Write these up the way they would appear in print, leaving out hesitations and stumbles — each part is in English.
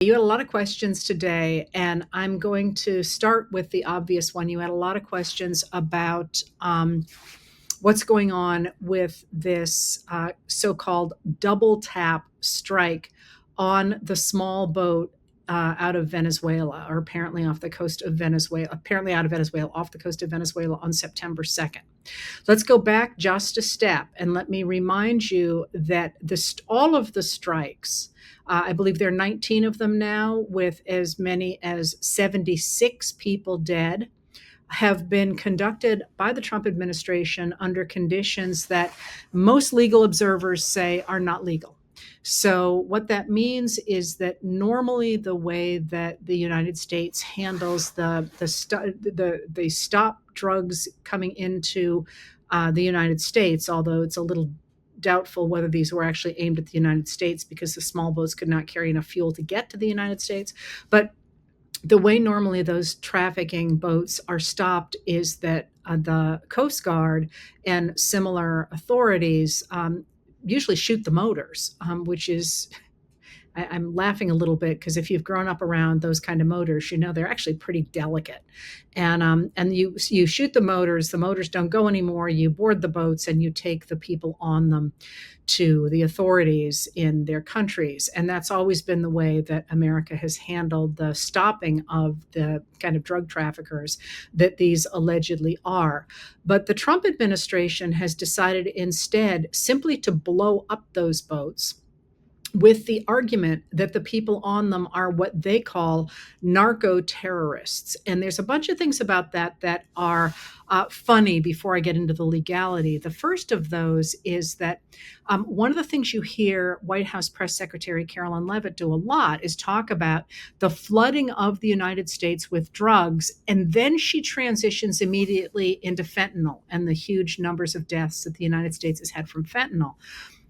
You had a lot of questions today, and I'm going to start with the obvious one. You had a lot of questions about what's going on with this so called double tap strike on the small boat out of Venezuela, or apparently off the coast of Venezuela, apparently out of Venezuela, off the coast of Venezuela on September 2nd. Let's go back just a step and let me remind you that all of the strikes, I believe there are 19 of them now, with as many as 76 people dead, have been conducted by the Trump administration under conditions that most legal observers say are not legal. So, what that means is that normally the way that the United States handles the stop drugs coming into the United States, although it's a little doubtful whether these were actually aimed at the United States because the small boats could not carry enough fuel to get to the United States. But the way normally those trafficking boats are stopped is that the Coast Guard and similar authorities usually shoot the motors, which is I'm laughing a little bit because if you've grown up around those kind of motors, you know they're actually pretty delicate. And you shoot the motors don't go anymore. You board the boats and you take the people on them to the authorities in their countries. And that's always been the way that America has handled the stopping of the kind of drug traffickers that these allegedly are. But the Trump administration has decided instead simply to blow up those boats with the argument that the people on them are what they call narco terrorists. And there's a bunch of things about that are funny before I get into the legality. The first of those is that one of the things you hear White House Press Secretary Carolyn Leavitt do a lot is talk about the flooding of the United States with drugs. And then she transitions immediately into fentanyl and the huge numbers of deaths that the United States has had from fentanyl.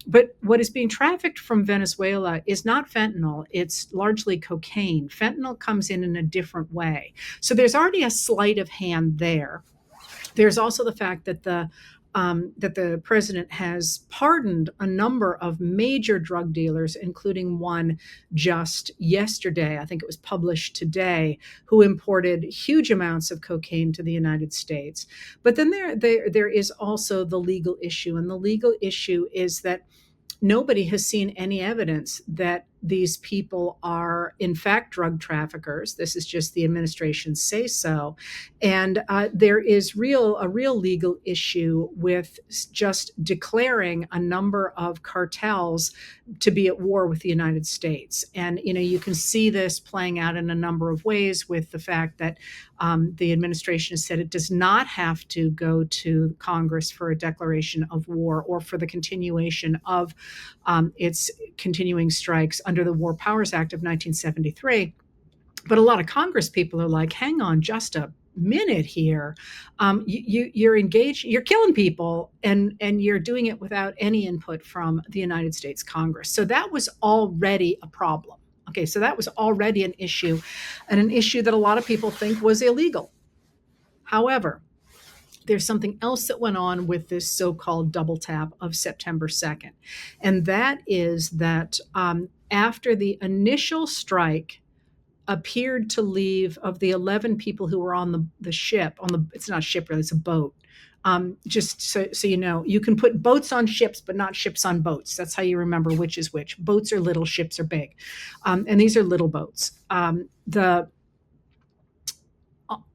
But what is being trafficked from Venezuela is not fentanyl, it's largely cocaine. Fentanyl comes in a different way. So there's already a sleight of hand there. There's also the fact that the president has pardoned a number of major drug dealers, including one just yesterday, I think it was published today, who imported huge amounts of cocaine to the United States. But then there is also the legal issue, and the legal issue is that nobody has seen any evidence that these people are in fact drug traffickers. This is just the administration say so. And there is a real legal issue with just declaring a number of cartels to be at war with the United States. And, you can see this playing out in a number of ways with the fact that the administration has said it does not have to go to Congress for a declaration of war or for the continuation of its continuing strikes under the War Powers Act of 1973. But a lot of Congress people are like, hang on just a minute here. You're engaged, you're killing people, and you're doing it without any input from the United States Congress. So that was already a problem. Okay, so that was already an issue, and an issue that a lot of people think was illegal. However, there's something else that went on with this so-called double tap of September 2nd. And that is that after the initial strike appeared to leave, of the 11 people who were on the ship, it's not a ship really, it's a boat. Just so you know, you can put boats on ships, but not ships on boats. That's how you remember which is which. Boats are little, ships are big. And these are little boats.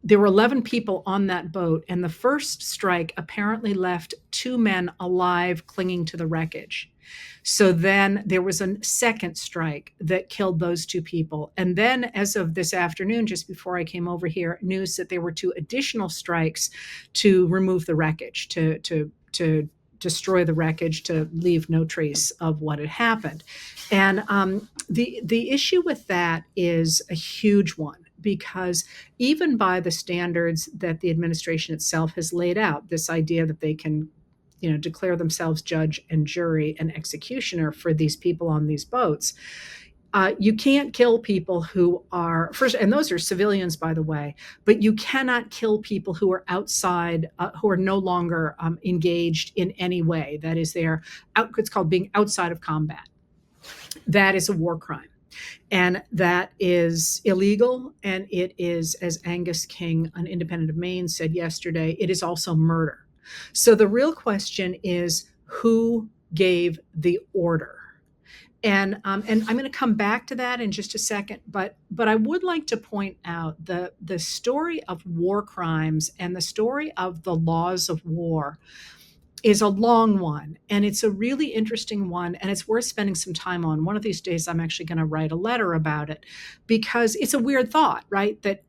There were 11 people on that boat, and the first strike apparently left 2 men alive clinging to the wreckage. So then there was a second strike that killed those 2 people. And then, as of this afternoon, just before I came over here, news that there were 2 additional strikes to remove the wreckage, to destroy the wreckage, to leave no trace of what had happened. And the issue with that is a huge one, because even by the standards that the administration itself has laid out, this idea that they can, declare themselves judge and jury and executioner for these people on these boats, you can't kill people who are first, and those are civilians, by the way, but you cannot kill people who are outside, who are no longer engaged in any way. That is, it's called being outside of combat. That is a war crime. And that is illegal. And it is, as Angus King, an independent of Maine, said yesterday, it is also murder. So the real question is who gave the order? And I'm going to come back to that in just a second, but I would like to point out the story of war crimes and the story of the laws of war is a long one, and it's a really interesting one, and it's worth spending some time on. One of these days I'm actually going to write a letter about it, because it's a weird thought, right? That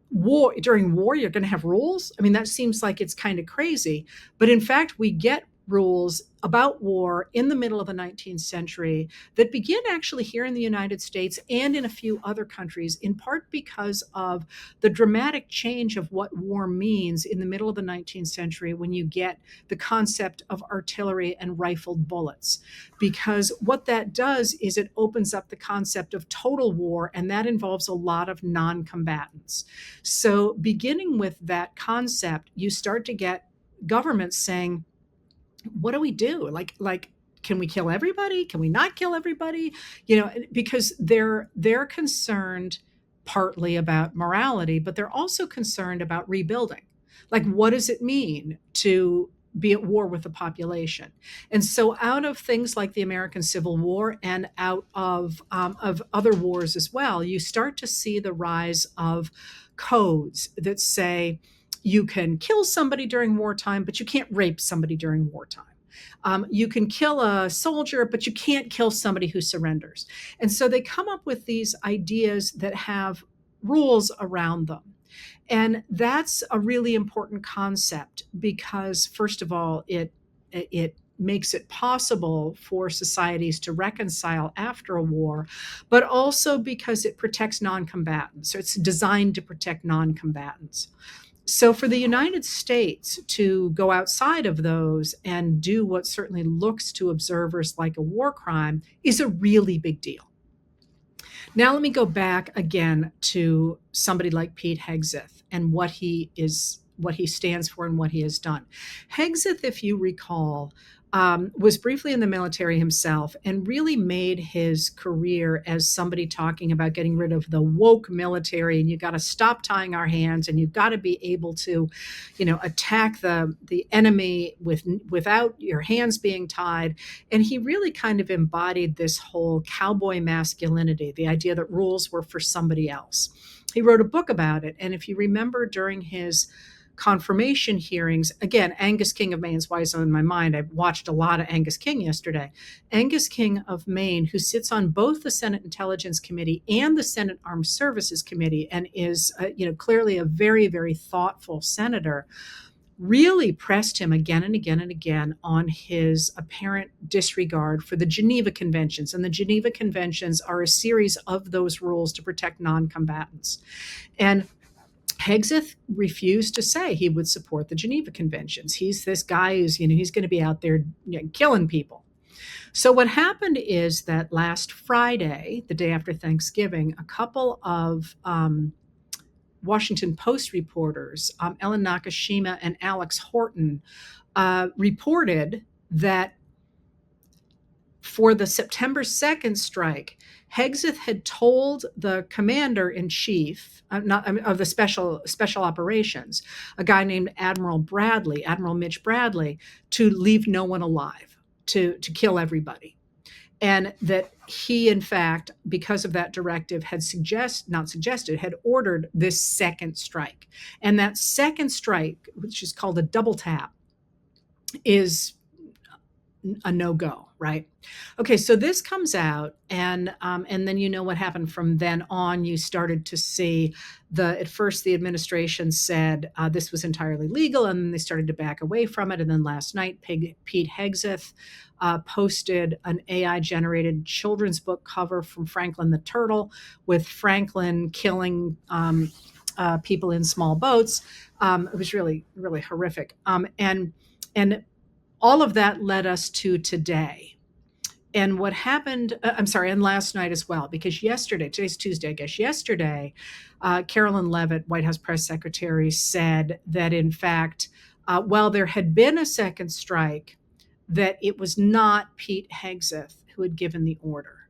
during war you're going to have rules. I mean, that seems like it's kind of crazy, but in fact we get rules about war in the middle of the 19th century that begin actually here in the United States and in a few other countries, in part because of the dramatic change of what war means in the middle of the 19th century when you get the concept of artillery and rifled bullets. Because what that does is it opens up the concept of total war, and that involves a lot of non-combatants. So beginning with that concept, you start to get governments saying, what do we do? Like, can we kill everybody? Can we not kill everybody? Because they're concerned partly about morality, but they're also concerned about rebuilding. Like, what does it mean to be at war with the population? And so, out of things like the American Civil War and out of other wars as well, you start to see the rise of codes that say you can kill somebody during wartime, but you can't rape somebody during wartime. You can kill a soldier, but you can't kill somebody who surrenders. And so they come up with these ideas that have rules around them. And that's a really important concept because, first of all, it makes it possible for societies to reconcile after a war, but also because it protects non-combatants. So it's designed to protect non-combatants. So for the United States to go outside of those and do what certainly looks to observers like a war crime is a really big deal. Now let me go back again to somebody like Pete Hegseth and what he stands for and what he has done. Hegseth, if you recall, was briefly in the military himself and really made his career as somebody talking about getting rid of the woke military, and you got to stop tying our hands, and you've got to be able to, attack the enemy without your hands being tied. And he really kind of embodied this whole cowboy masculinity, the idea that rules were for somebody else. He wrote a book about it, and if you remember during his confirmation hearings, again, Angus King of Maine's why he's on my mind. I watched a lot of Angus King yesterday. Angus King of Maine, who sits on both the Senate Intelligence Committee and the Senate Armed Services Committee, and is, clearly a very, very thoughtful senator, really pressed him again and again and again on his apparent disregard for the Geneva Conventions. And the Geneva Conventions are a series of those rules to protect non-combatants. And Hegseth refused to say he would support the Geneva Conventions. He's this guy who's, he's going to be out there killing people. So what happened is that last Friday, the day after Thanksgiving, a couple of Washington Post reporters, Ellen Nakashima and Alex Horton, reported that for the September 2nd strike, Hegseth had told the commander in chief of the special operations, a guy named Admiral Mitch Bradley, to leave no one alive, to kill everybody. And that he, in fact, because of that directive, had ordered this second strike. And that second strike, which is called a double tap, is a no-go, right? Okay, so this comes out, and then what happened from then on. You started to see at first the administration said this was entirely legal, and then they started to back away from it. And then last night, Pete Hegseth posted an AI-generated children's book cover from Franklin the Turtle, with Franklin killing people in small boats. It was really, really horrific. And all of that led us to today. And what happened, and last night as well, because today's Tuesday, I guess, yesterday, Carolyn Leavitt, White House press secretary, said that in fact, while there had been a second strike, that it was not Pete Hegseth who had given the order.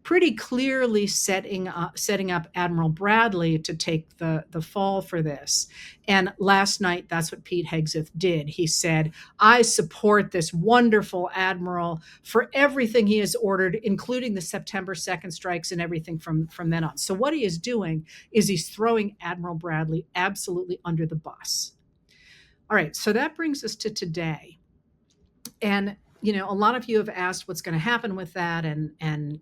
pretty clearly setting up Admiral Bradley to take the fall for this. And last night, that's what Pete Hegseth did. He said, I support this wonderful admiral for everything he has ordered, including the September 2nd strikes and everything from then on. So what he is doing is he's throwing Admiral Bradley absolutely under the bus. All right, so that brings us to today. And a lot of you have asked what's going to happen with that, and I'm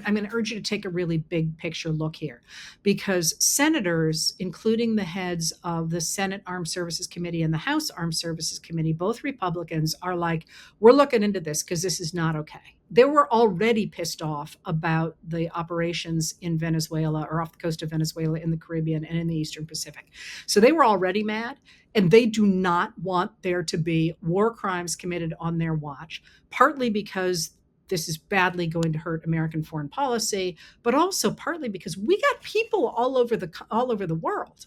going to urge you to take a really big picture look here, because senators, including the heads of the Senate Armed Services Committee and the House Armed Services Committee, both Republicans, are like, we're looking into this because this is not okay. They were already pissed off about the operations in Venezuela, or off the coast of Venezuela, in the Caribbean and in the Eastern Pacific. So they were already mad, and they do not want there to be war crimes committed on their watch, partly because this is badly going to hurt American foreign policy, but also partly because we got people all over the world.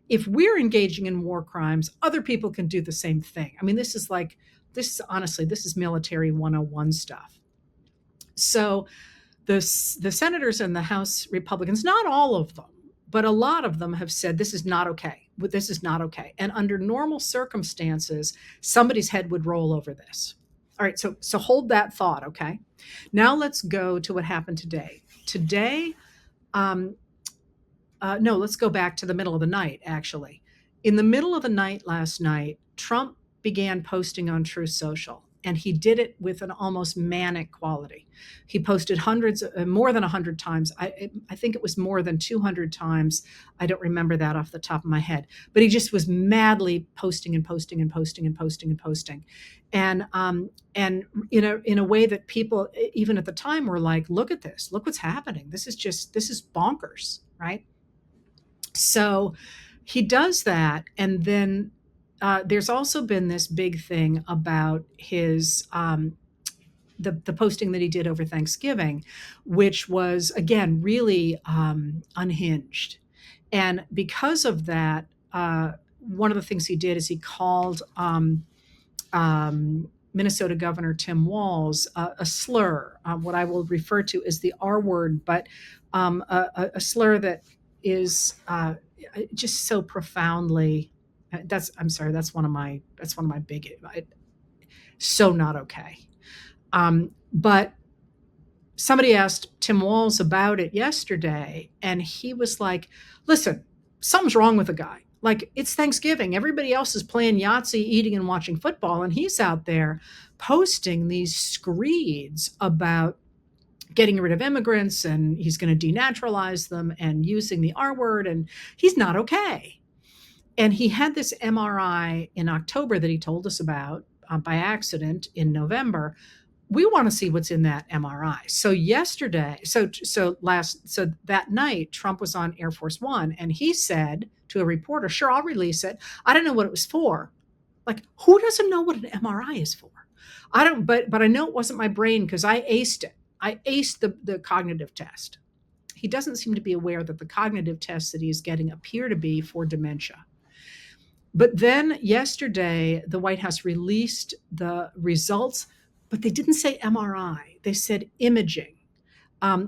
If we're engaging in war crimes, other people can do the same thing. I mean, this is military 101 stuff. So the senators and the House Republicans, not all of them, but a lot of them, have said this is not okay. This is not okay. And under normal circumstances, somebody's head would roll over this. All right, so hold that thought, okay? Now let's go to what happened today. Today, no, let's go back to the middle of the night, actually. In the middle of the night last night, Trump began posting on Truth Social, and he did it with an almost manic quality. He posted more than 100 times. I think it was more than 200 times. I don't remember that off the top of my head, but he just was madly posting and posting and posting and posting and posting. And in a way that people, even at the time, were like, look at this, look what's happening. This is bonkers, right? So he does that. And then there's also been this big thing about his the posting that he did over Thanksgiving, which was, again, really unhinged. And because of that, one of the things he did is he called Minnesota Governor Tim Walz a slur, what I will refer to as the R word, but a slur that is just so profoundly. That's one of my big, so not okay. But somebody asked Tim Walz about it yesterday, and he was like, listen, something's wrong with the guy. Like, it's Thanksgiving. Everybody else is playing Yahtzee, eating and watching football, and he's out there posting these screeds about getting rid of immigrants, and he's going to denaturalize them and using the R word, and he's not okay. And he had this MRI in October that he told us about by accident in November. We want to see what's in that MRI. So that night, Trump was on Air Force One, and he said to a reporter, sure, I'll release it. I don't know what it was for. Like, who doesn't know what an MRI is for? I don't, but I know it wasn't my brain because I aced it. I aced the cognitive test. He doesn't seem to be aware that the cognitive tests that he's getting appear to be for dementia. But then yesterday, the White House released the results, but they didn't say MRI. They said imaging,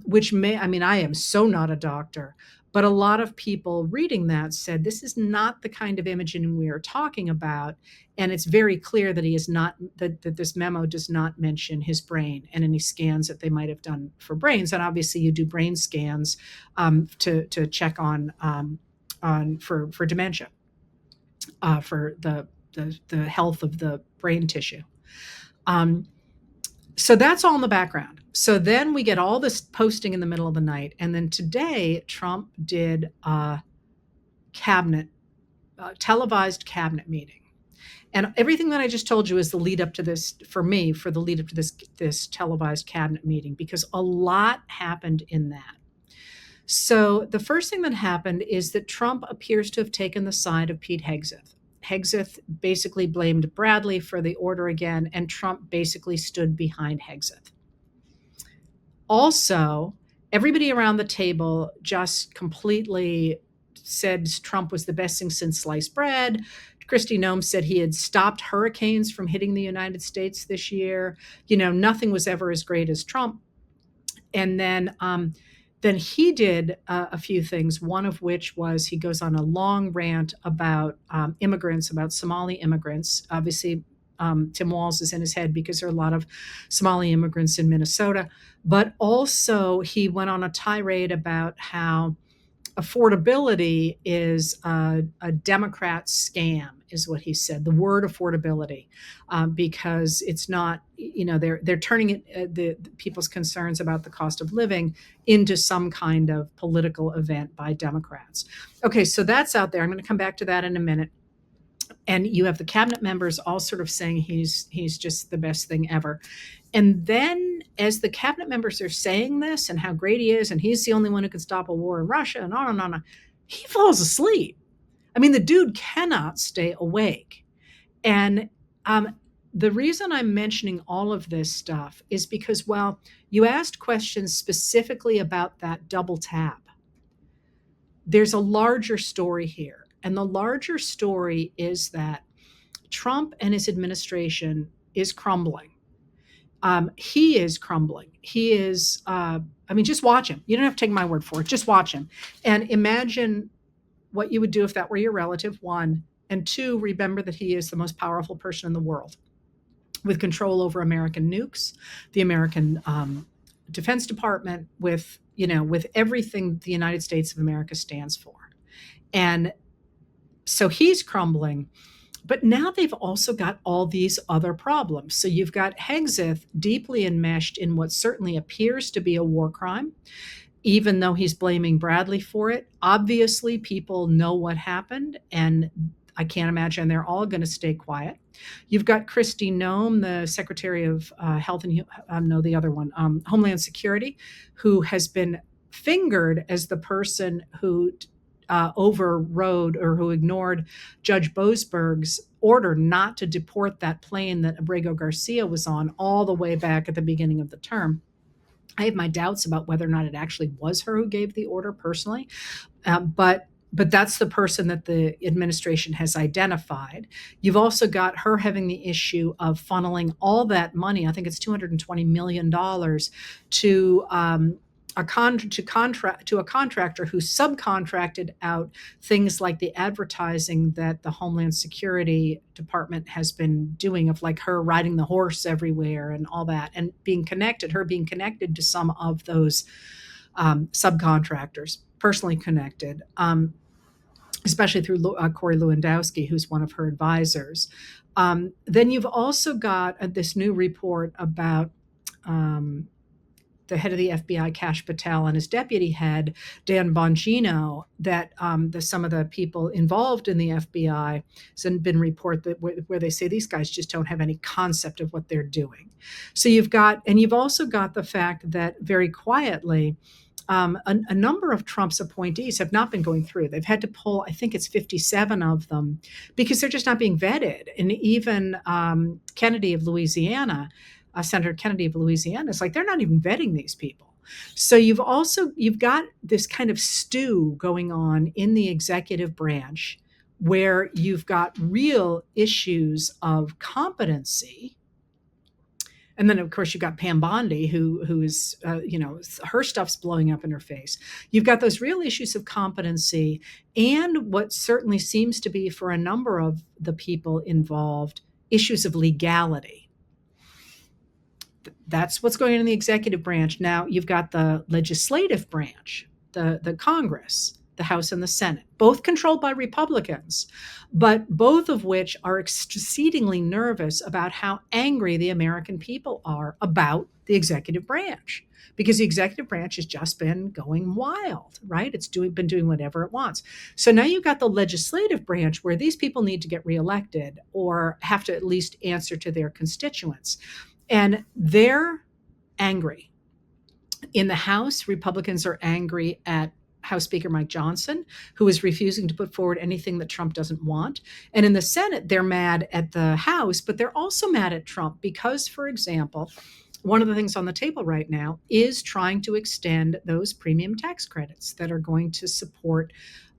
which I am so not a doctor, but a lot of people reading that said this is not the kind of imaging we are talking about. And it's very clear that he is not, that this memo does not mention his brain and any scans that they might have done for brains. And obviously you do brain scans to check on for dementia, for the health of the brain tissue. So that's all in the background. So then we get all this posting in the middle of the night. And then today, Trump did a televised cabinet meeting. And everything that I just told you is the lead up to this, for the lead up to this televised cabinet meeting, because a lot happened in that. So the first thing that happened is that Trump appears to have taken the side of Pete Hegseth. Hegseth basically blamed Bradley for the order again, and Trump basically stood behind Hegseth. Also, everybody around the table just completely said Trump was the best thing since sliced bread. Kristi Noem said he had stopped hurricanes from hitting the United States this year. Nothing was ever as great as Trump. And then he did a few things, one of which was he goes on a long rant about immigrants, about Somali immigrants. Obviously, Tim Walz is in his head because there are a lot of Somali immigrants in Minnesota. But also, he went on a tirade about how affordability is a Democrat scam, is what he said. The word affordability, because it's not, they're turning it the people's concerns about the cost of living into some kind of political event by Democrats. Okay, so that's out there. I'm going to come back to that in a minute. And you have the cabinet members all sort of saying he's just the best thing ever. And then, as the cabinet members are saying this and how great he is, and he's the only one who can stop a war in Russia, and on and on, he falls asleep. I mean, the dude cannot stay awake. And the reason I'm mentioning all of this stuff is because, well, you asked questions specifically about that double tap. There's a larger story here. And the larger story is that Trump and his administration is crumbling. He is crumbling. He is, just watch him. You don't have to take my word for it. Just watch him. And imagine what you would do if that were your relative, one. And two, remember that he is the most powerful person in the world with control over American nukes, the American Defense Department, with everything the United States of America stands for. And so he's crumbling. But now they've also got all these other problems. So you've got Hegseth deeply enmeshed in what certainly appears to be a war crime, even though he's blaming Bradley for it. Obviously, people know what happened, and I can't imagine they're all going to stay quiet. You've got Kristi Noem, the Secretary of Health and the other one, Homeland Security, who has been fingered as the person who overrode or who ignored Judge Boasberg's order not to deport that plane that Abrego Garcia was on all the way back at the beginning of the term. I have my doubts about whether or not it actually was her who gave the order personally, but that's the person that the administration has identified. You've also got her having the issue of funneling all that money, I think it's $220 million, to a contractor who subcontracted out things like the advertising that the Homeland Security Department has been doing, of like her riding the horse everywhere and all that, and being connected to some of those subcontractors, personally connected, especially through Corey Lewandowski, who's one of her advisors. Then you've also got this new report about the head of the FBI, Kash Patel, and his deputy head, Dan Bongino, that some of the people involved in the FBI, has been reported where they say these guys just don't have any concept of what they're doing. So you've also got the fact that very quietly, a number of Trump's appointees have not been going through. They've had to pull, I think it's 57 of them, because they're just not being vetted. And even Kennedy of Louisiana, Senator Kennedy of Louisiana, is like, they're not even vetting these people. So you've got this kind of stew going on in the executive branch, where you've got real issues of competency. And then, of course, you've got Pam Bondi, who is, her stuff's blowing up in her face. You've got those real issues of competency, and what certainly seems to be, for a number of the people involved, issues of legality. That's what's going on in the executive branch. Now you've got the legislative branch, the Congress, the House and the Senate, both controlled by Republicans, but both of which are exceedingly nervous about how angry the American people are about the executive branch, because the executive branch has just been going wild, right? It's been doing whatever it wants. So now you've got the legislative branch, where these people need to get reelected or have to at least answer to their constituents. And they're angry. In the House, Republicans are angry at House Speaker Mike Johnson, who is refusing to put forward anything that Trump doesn't want. And in the Senate, they're mad at the House, but they're also mad at Trump because, for example, one of the things on the table right now is trying to extend those premium tax credits that are going to support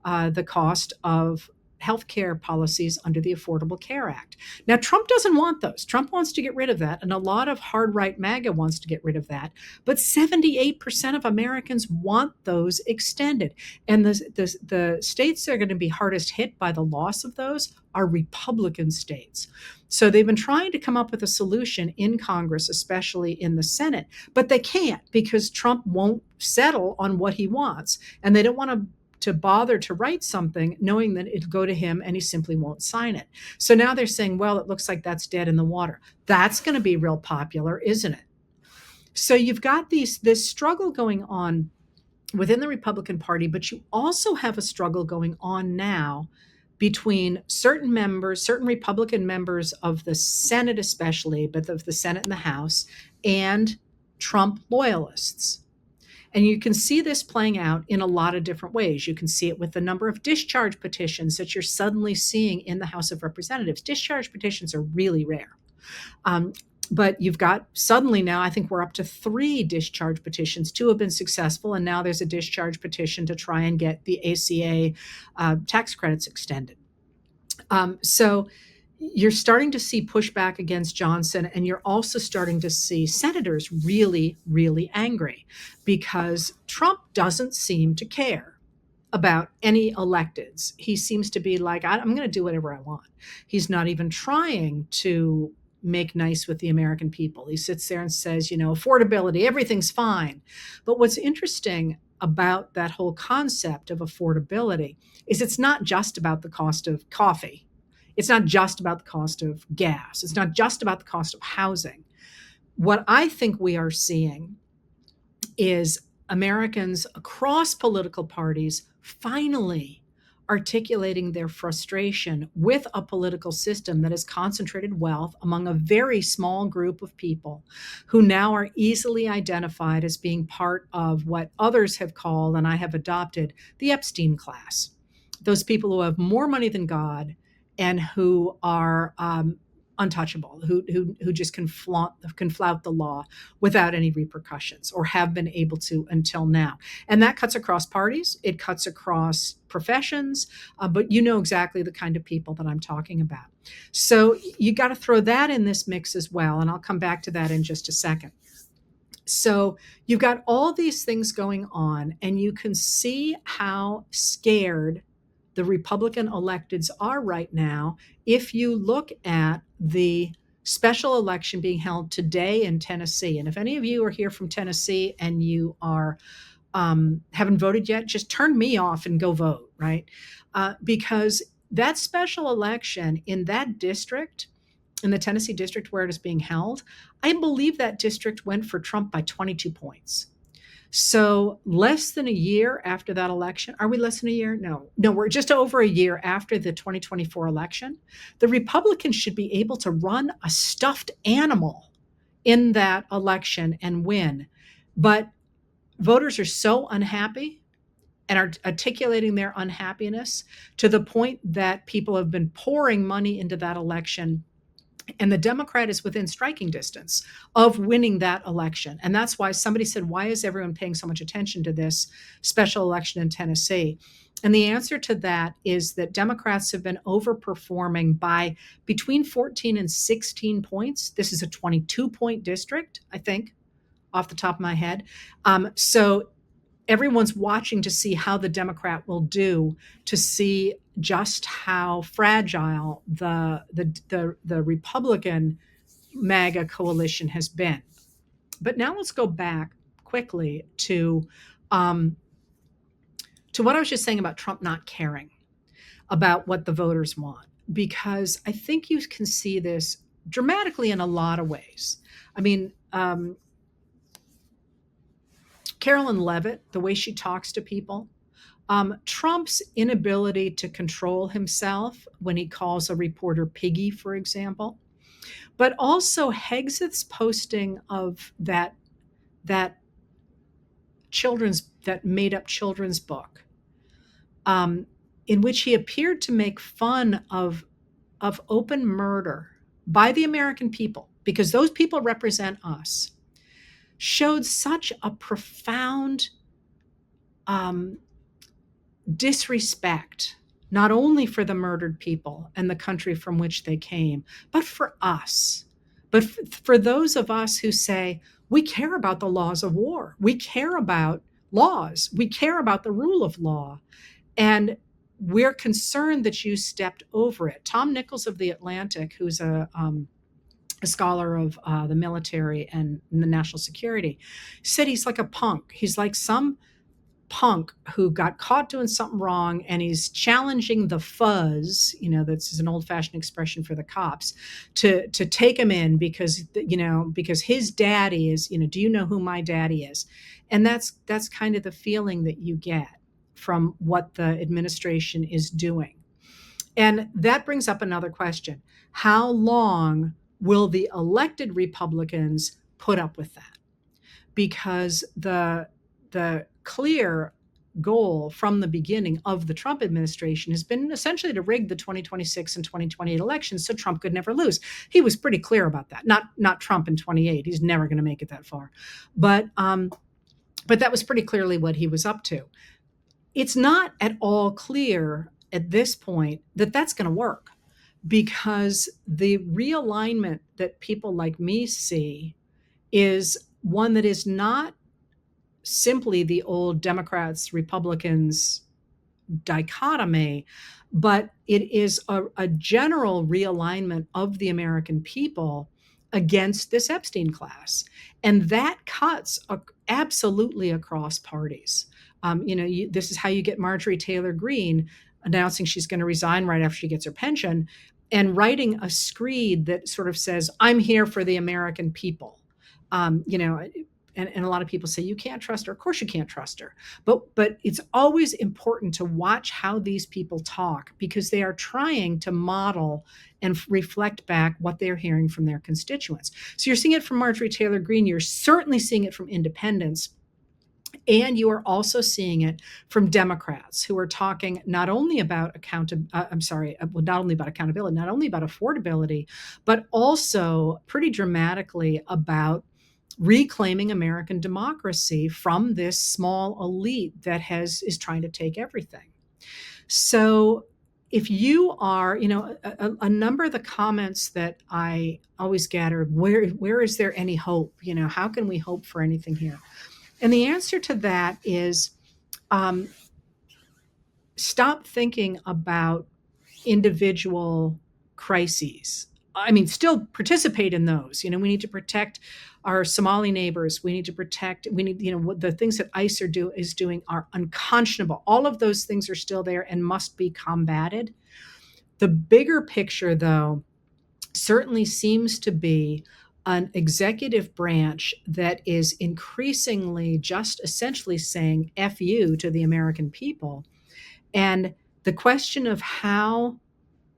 the cost of healthcare policies under the Affordable Care Act. Now, Trump doesn't want those. Trump wants to get rid of that, and a lot of hard right MAGA wants to get rid of that. But 78% of Americans want those extended. And the states that are going to be hardest hit by the loss of those are Republican states. So they've been trying to come up with a solution in Congress, especially in the Senate, but they can't because Trump won't settle on what he wants. And they don't want to bother to write something knowing that it'll go to him and he simply won't sign it. So now they're saying, well, it looks like that's dead in the water. That's going to be real popular, isn't it? So you've got this struggle going on within the Republican Party, but you also have a struggle going on now between certain members, certain Republican members of the Senate especially, but of the Senate and the House, and Trump loyalists. And you can see this playing out in a lot of different ways. You can see it with the number of discharge petitions that you're suddenly seeing in the House of Representatives. Discharge petitions are really rare. But you've got suddenly now, I think we're up to 3 discharge petitions. 2 have been successful, and now there's a discharge petition to try and get the ACA tax credits extended. So you're starting to see pushback against Johnson, and you're also starting to see senators really, really angry because Trump doesn't seem to care about any electeds. He seems to be like, I'm going to do whatever I want. He's not even trying to make nice with the American people. He sits there and says, affordability, everything's fine. But what's interesting about that whole concept of affordability is it's not just about the cost of coffee. It's not just about the cost of gas. It's not just about the cost of housing. What I think we are seeing is Americans across political parties finally articulating their frustration with a political system that has concentrated wealth among a very small group of people who now are easily identified as being part of what others have called, and I have adopted, the Epstein Class. Those people who have more money than God and who are untouchable, who just can flout the law without any repercussions, or have been able to until now. And that cuts across parties, it cuts across professions, but you know exactly the kind of people that I'm talking about. So you got to throw that in this mix as well, and I'll come back to that in just a second. So you've got all these things going on, and you can see how scared the Republican electeds are right now if you look at the special election being held today in Tennessee. And if any of you are here from Tennessee and you are haven't voted yet, just turn me off and go vote, right? Because that special election in that district, in the Tennessee district where it is being held, I believe that district went for Trump by 22 points. So less than a year after that election, are we less than a year? No, we're just over a year after the 2024 election. The Republicans should be able to run a stuffed animal in that election and win. But voters are so unhappy and are articulating their unhappiness to the point that people have been pouring money into that election. And the Democrat is within striking distance of winning that election. And that's why somebody said, why is everyone paying so much attention to this special election in Tennessee? And the answer to that is that Democrats have been overperforming by between 14 and 16 points. This is a 22-point district, I think, off the top of my head. So everyone's watching to see how the Democrat will do, to see just how fragile the Republican MAGA coalition has been. But now let's go back quickly to what I was just saying about Trump not caring about what the voters want, because I think you can see this dramatically in a lot of ways. I mean, Carolyn Leavitt, the way she talks to people, Trump's inability to control himself when he calls a reporter piggy, for example, but also Hegseth's posting of that made up children's book, in which he appeared to make fun of open murder by the American people, because those people represent us, showed such a profound disrespect, not only for the murdered people and the country from which they came, but for us. But for those of us who say, we care about the laws of war, we care about laws, we care about the rule of law, and we're concerned that you stepped over it. Tom Nichols of The Atlantic, who's a scholar of the military and the national security, said he's like a punk. He's like some punk who got caught doing something wrong, and he's challenging the fuzz, that's an old fashioned expression for the cops, to take him in because his daddy is, do you know who my daddy is? And that's kind of the feeling that you get from what the administration is doing. And that brings up another question. How long will the elected Republicans put up with that? Because the clear goal from the beginning of the Trump administration has been essentially to rig the 2026 and 2028 elections so Trump could never lose. He was pretty clear about that. Not Trump in 28. He's never going to make it that far. But that was pretty clearly what he was up to. It's not at all clear at this point that that's going to work, because the realignment that people like me see is one that is not simply the old Democrats, Republicans dichotomy, but it is a general realignment of the American people against this Epstein class. And that cuts absolutely across parties. This is how you get Marjorie Taylor Greene announcing she's going to resign right after she gets her pension and writing a screed that sort of says, I'm here for the American people. And a lot of people say you can't trust her. Of course you can't trust her. But it's always important to watch how these people talk, because they are trying to model and reflect back what they're hearing from their constituents. So you're seeing it from Marjorie Taylor Greene. You're certainly seeing it from independents. And you are also seeing it from Democrats who are talking not only about not only about accountability, not only about affordability, but also pretty dramatically about reclaiming American democracy from this small elite that is trying to take everything. So if you are, a number of the comments that I always gather, where is there any hope? How can we hope for anything here? And the answer to that is stop thinking about individual crises. I mean, still participate in those. We need to protect our Somali neighbors. We need, what the things that ICE is doing are unconscionable. All of those things are still there and must be combated. The bigger picture, though, certainly seems to be an executive branch that is increasingly just essentially saying F you to the American people. And the question of how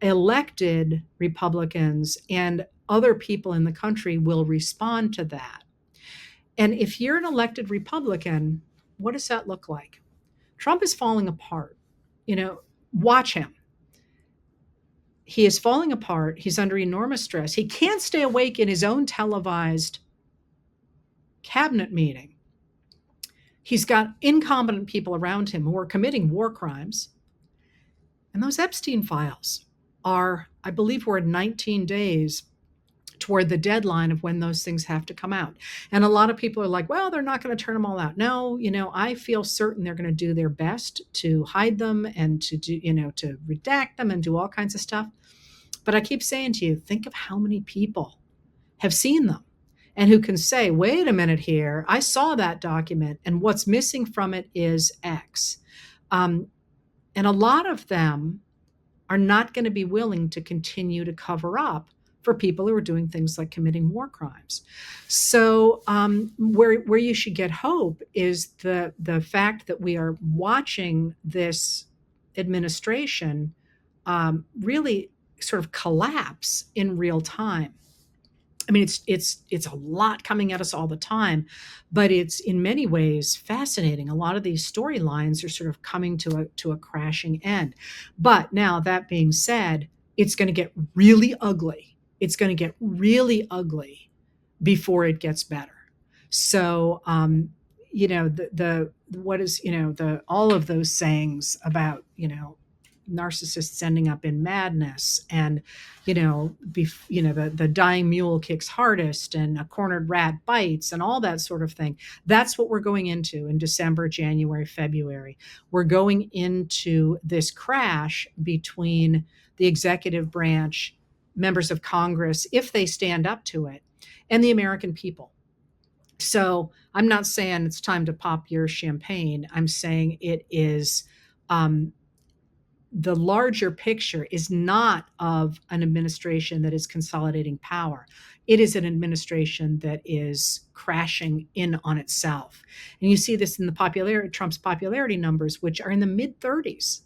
elected Republicans and other people in the country will respond to that. And if you're an elected Republican, what does that look like? Trump is falling apart. Watch him. He is falling apart. He's under enormous stress. He can't stay awake in his own televised cabinet meeting. He's got incompetent people around him who are committing war crimes. And those Epstein files are, I believe we're 19 days toward the deadline of when those things have to come out. And a lot of people are like, well, they're not going to turn them all out. No, I feel certain they're going to do their best to hide them and to do, to redact them and do all kinds of stuff. But I keep saying to you, think of how many people have seen them and who can say, wait a minute here, I saw that document and what's missing from it is X. And a lot of them are not going to be willing to continue to cover up for people who are doing things like committing war crimes. So where you should get hope is the fact that we are watching this administration really sort of collapse in real time. I mean, it's a lot coming at us all the time, but it's in many ways fascinating. A lot of these storylines are sort of coming to a crashing end. But now that being said, it's going to get really ugly. It's going to get really ugly before it gets better. So, all of those sayings about, narcissists ending up in madness, and the dying mule kicks hardest, and a cornered rat bites, and all that sort of thing. That's what we're going into in December, January, February. We're going into this crash between the executive branch, members of Congress, if they stand up to it, and the American people. So I'm not saying it's time to pop your champagne. I'm saying it is, um, the larger picture is not of an administration that is consolidating power. It is an administration that is crashing in on itself. And you see this in the Trump's popularity numbers, which are in the mid 30s.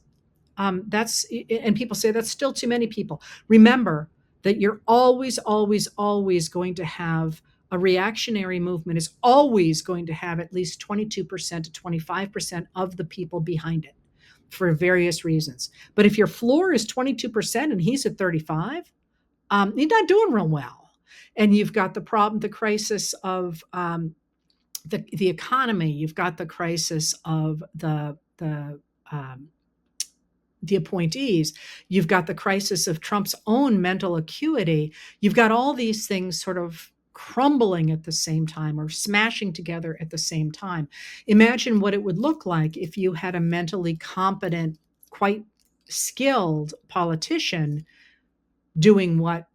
And people say that's still too many people. Remember that you're always, always, always going to have a reactionary movement is always going to have at least 22% to 25% of the people behind it for various reasons. But if your floor is 22% and he's at 35, he's not doing real well. And you've got the problem, the crisis of the economy. You've got the crisis of um, the appointees. You've got the crisis of Trump's own mental acuity. You've got all these things sort of crumbling at the same time or smashing together at the same time. Imagine what it would look like if you had a mentally competent, quite skilled politician doing what,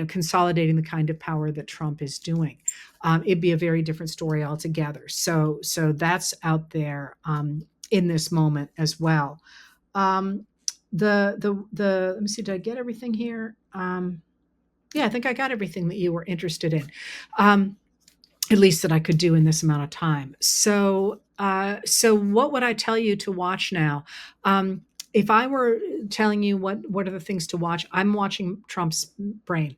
consolidating the kind of power that Trump is doing. It'd be a very different story altogether. So that's out there in this moment as well. Um, let me see, did I get everything here? Yeah, I think I got everything that you were interested in, at least that I could do in this amount of time. So what would I tell you to watch now? If I were telling you what are the things to watch, I'm watching Trump's brain.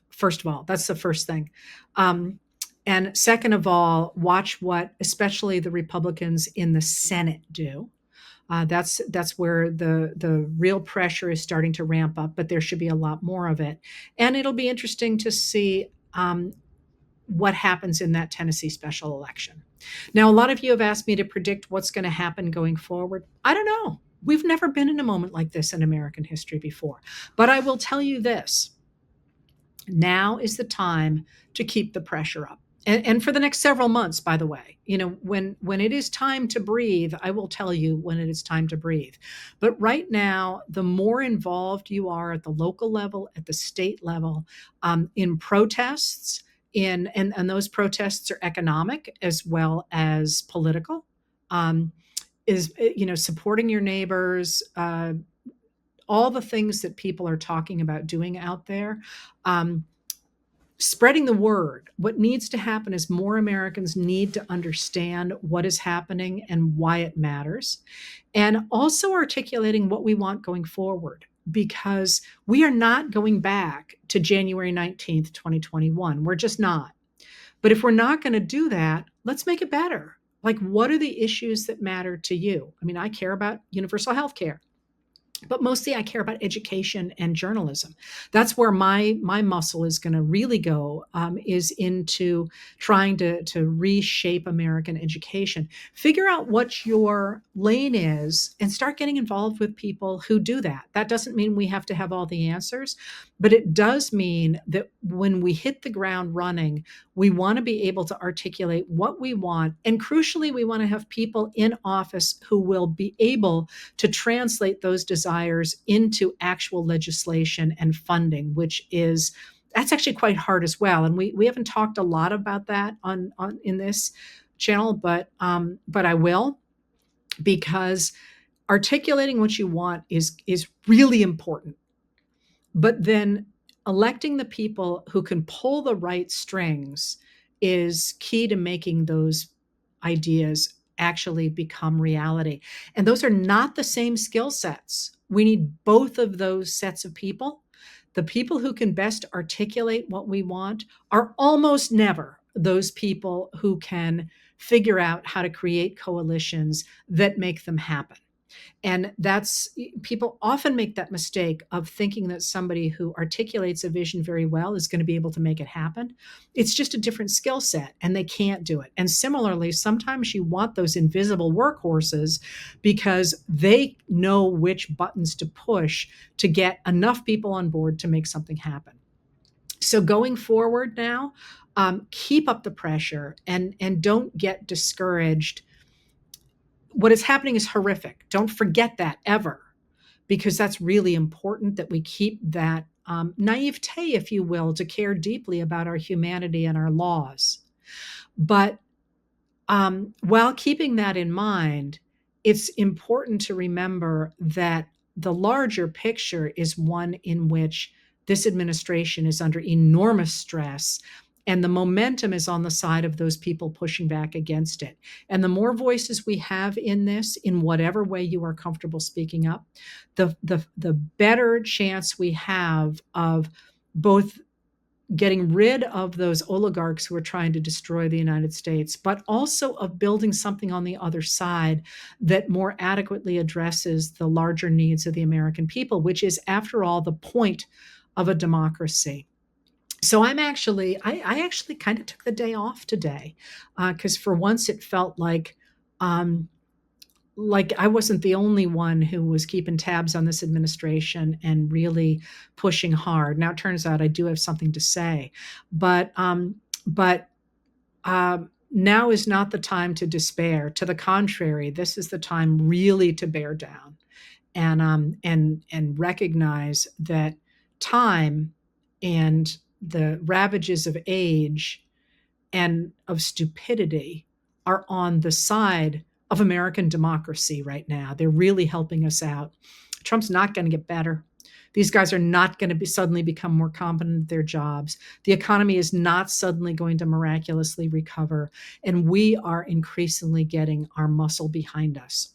First of all, that's the first thing. And second of all, watch what especially the Republicans in the Senate do. That's where the real pressure is starting to ramp up, but there should be a lot more of it. And it'll be interesting to see what happens in that Tennessee special election. Now, a lot of you have asked me to predict what's going to happen going forward. I don't know. We've never been in a moment like this in American history before. But I will tell you this. Now is the time to keep the pressure up. And for the next several months, by the way, when it is time to breathe, I will tell you when it is time to breathe. But right now, the more involved you are at the local level, at the state level, in protests, and those protests are economic as well as political, is supporting your neighbors, all the things that people are talking about doing out there. Spreading the word. What needs to happen is more Americans need to understand what is happening and why it matters, and also articulating what we want going forward, because we are not going back to January 19th, 2021. We're just not. But if we're not going to do that, let's make it better. Like, what are the issues that matter to you? I mean, I care about universal health care, but mostly I care about education and journalism. That's where my muscle is going to really go, is into trying to reshape American education. Figure out what your lane is and start getting involved with people who do that. That doesn't mean we have to have all the answers, but it does mean that when we hit the ground running, we want to be able to articulate what we want. And crucially, we want to have people in office who will be able to translate those desires into actual legislation and funding, that's actually quite hard as well. And we haven't talked a lot about that on in this channel, but I will, because articulating what you want is really important. But then electing the people who can pull the right strings is key to making those ideas actually become reality. And those are not the same skill sets. We need both of those sets of people. The people who can best articulate what we want are almost never those people who can figure out how to create coalitions that make them happen. And that's people often make that mistake of thinking that somebody who articulates a vision very well is going to be able to make it happen. It's just a different skill set and they can't do it. And similarly, sometimes you want those invisible workhorses because they know which buttons to push to get enough people on board to make something happen. So going forward now, keep up the pressure and don't get discouraged. What is happening is horrific. Don't forget that ever, because that's really important that we keep that naivete, if you will, to care deeply about our humanity and our laws. But while keeping that in mind, it's important to remember that the larger picture is one in which this administration is under enormous stress, and the momentum is on the side of those people pushing back against it. And the more voices we have in this, in whatever way you are comfortable speaking up, the better chance we have of both getting rid of those oligarchs who are trying to destroy the United States, but also of building something on the other side that more adequately addresses the larger needs of the American people, which is, after all, the point of a democracy. So I actually kind of took the day off today because for once it felt um, like I wasn't the only one who was keeping tabs on this administration and really pushing hard. Now it turns out I do have something to say, but now is not the time to despair. To the contrary, this is the time really to bear down and recognize that time and the ravages of age and of stupidity are on the side of American democracy right now. They're really helping us out. Trump's not going to get better. These guys are not going to suddenly become more competent at their jobs. The economy is not suddenly going to miraculously recover. And we are increasingly getting our muscle behind us.